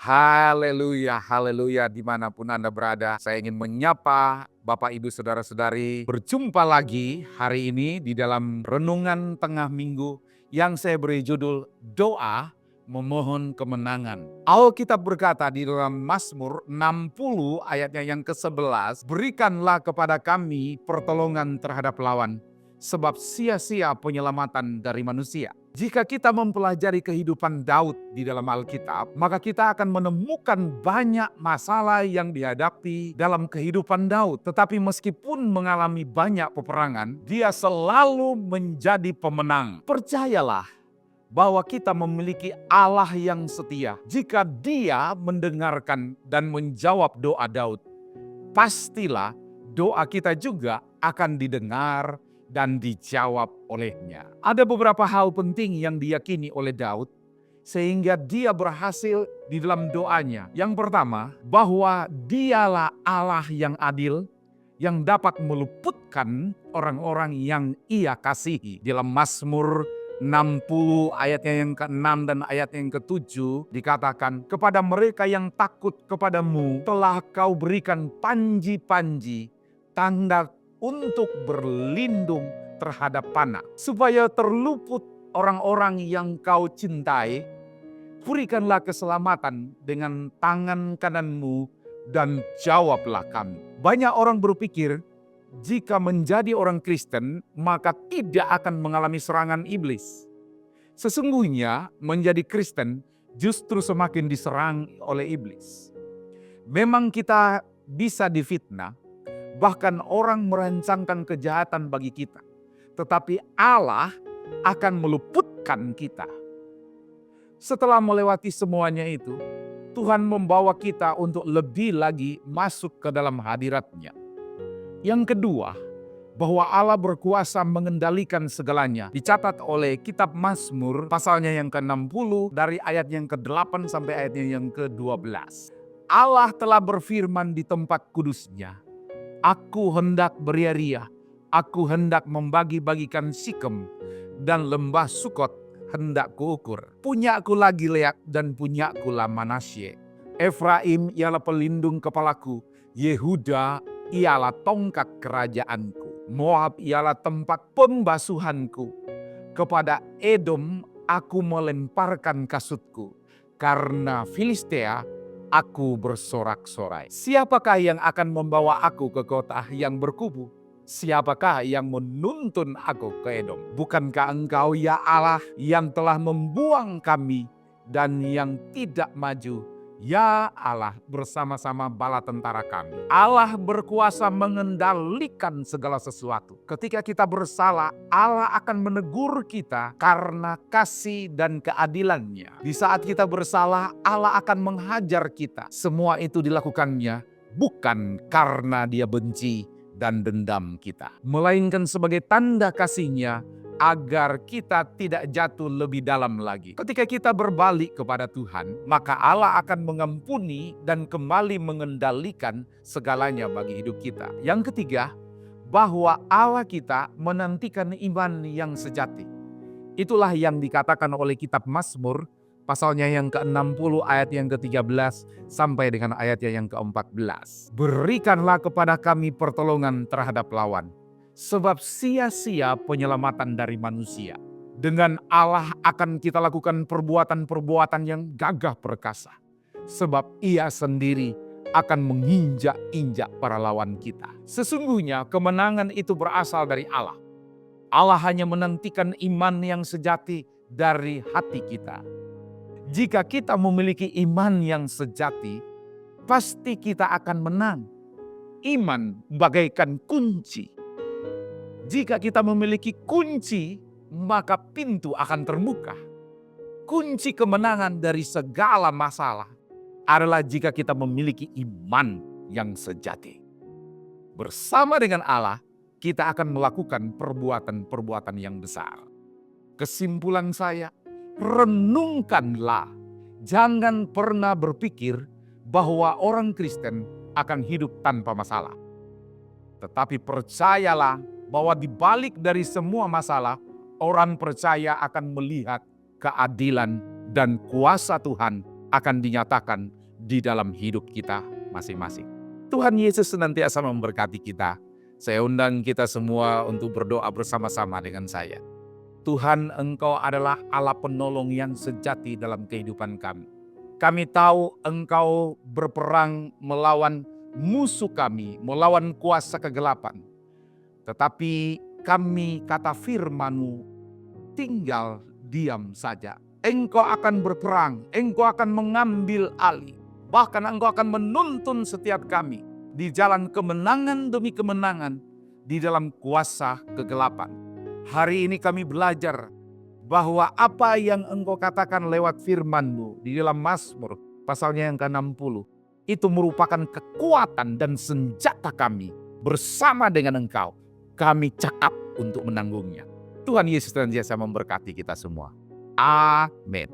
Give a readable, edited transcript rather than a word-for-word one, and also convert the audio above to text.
Haleluya, haleluya, dimanapun Anda berada. Saya ingin menyapa Bapak, Ibu, Saudara-saudari. Berjumpa lagi hari ini di dalam Renungan Tengah Minggu yang saya beri judul Doa Memohon Kemenangan. Alkitab berkata di dalam Mazmur 60 ayatnya yang ke-11, berikanlah kepada kami pertolongan terhadap lawan, sebab sia-sia penyelamatan dari manusia. Jika kita mempelajari kehidupan Daud di dalam Alkitab, maka kita akan menemukan banyak masalah yang dihadapi dalam kehidupan Daud. Tetapi meskipun mengalami banyak peperangan, dia selalu menjadi pemenang. Percayalah bahwa kita memiliki Allah yang setia. Jika Dia mendengarkan dan menjawab doa Daud, pastilah doa kita juga akan didengar dan dijawab olehnya. Ada beberapa hal penting yang diyakini oleh Daud sehingga dia berhasil di dalam doanya. Yang pertama, bahwa Dialah Allah yang adil yang dapat meluputkan orang-orang yang Ia kasihi. Dalam Mazmur 60 ayatnya yang ke-6 dan ayat yang ke-7 dikatakan, kepada mereka yang takut kepadamu telah kau berikan panji-panji, tanda untuk berlindung terhadap panah. Supaya terluput orang-orang yang kau cintai, berikanlah keselamatan dengan tangan kananmu dan jawablah kami. Banyak orang berpikir jika menjadi orang Kristen maka tidak akan mengalami serangan iblis. Sesungguhnya menjadi Kristen justru semakin diserang oleh iblis. Memang kita bisa difitnah, bahkan orang merancangkan kejahatan bagi kita. Tetapi Allah akan meluputkan kita. Setelah melewati semuanya itu, Tuhan membawa kita untuk lebih lagi masuk ke dalam hadirat-Nya. Yang kedua, bahwa Allah berkuasa mengendalikan segalanya. Dicatat oleh kitab Mazmur pasalnya yang ke-60 dari ayat yang ke-8 sampai ayatnya yang ke-12. Allah telah berfirman di tempat kudus-Nya, aku hendak beria-ria, aku hendak membagi-bagikan Sikem, dan lembah Sukot hendak kuukur. Punyaku lah Gilead dan punyaku lah Manasye. Efraim ialah pelindung kepalaku, Yehuda ialah tongkat kerajaanku. Moab ialah tempat pembasuhanku. Kepada Edom aku melemparkan kasutku, karena Filistea aku bersorak-sorai. Siapakah yang akan membawa aku ke kota yang berkubu? Siapakah yang menuntun aku ke Edom? Bukankah Engkau ya Allah yang telah membuang kami dan yang tidak maju? Ya Allah, bersama-sama bala tentara kami. Allah berkuasa mengendalikan segala sesuatu. Ketika kita bersalah, Allah akan menegur kita karena kasih dan keadilan-Nya. Di saat kita bersalah, Allah akan menghajar kita. Semua itu dilakukannya bukan karena Dia benci dan dendam kita, melainkan sebagai tanda kasih-Nya agar kita tidak jatuh lebih dalam lagi. Ketika kita berbalik kepada Tuhan, maka Allah akan mengampuni dan kembali mengendalikan segalanya bagi hidup kita. Yang ketiga, bahwa Allah kita menantikan iman yang sejati. Itulah yang dikatakan oleh kitab Mazmur pasalnya yang ke-60 ayat yang ke-13 sampai dengan ayatnya yang ke-14. Berikanlah kepada kami pertolongan terhadap lawan, sebab sia-sia penyelamatan dari manusia. Dengan Allah akan kita lakukan perbuatan-perbuatan yang gagah perkasa, sebab Ia sendiri akan menginjak-injak para lawan kita. Sesungguhnya kemenangan itu berasal dari Allah. Allah hanya menantikan iman yang sejati dari hati kita. Jika kita memiliki iman yang sejati, pasti kita akan menang. Iman bagaikan kunci. Jika kita memiliki kunci, maka pintu akan terbuka. Kunci kemenangan dari segala masalah adalah jika kita memiliki iman yang sejati. Bersama dengan Allah, kita akan melakukan perbuatan-perbuatan yang besar. Kesimpulan saya, renungkanlah. Jangan pernah berpikir bahwa orang Kristen akan hidup tanpa masalah. Tetapi percayalah bahwa di balik dari semua masalah, orang percaya akan melihat keadilan dan kuasa Tuhan akan dinyatakan di dalam hidup kita masing-masing. Tuhan Yesus senantiasa memberkati kita. Saya undang kita semua untuk berdoa bersama-sama dengan saya. Tuhan, Engkau adalah Allah penolong yang sejati dalam kehidupan kami. Kami tahu Engkau berperang melawan musuh kami, melawan kuasa kegelapan. Tetapi kami, kata firman-Mu, tinggal diam saja. Engkau akan berperang, Engkau akan mengambil alih. Bahkan Engkau akan menuntun setiap kami di jalan kemenangan demi kemenangan di dalam kuasa kegelapan. Hari ini kami belajar bahwa apa yang Engkau katakan lewat firman-Mu di dalam Mazmur pasalnya yang ke-60 itu merupakan kekuatan dan senjata kami bersama dengan Engkau. Kami cakap untuk menanggungnya. Tuhan Yesus senantiasa memberkati kita semua. Amin.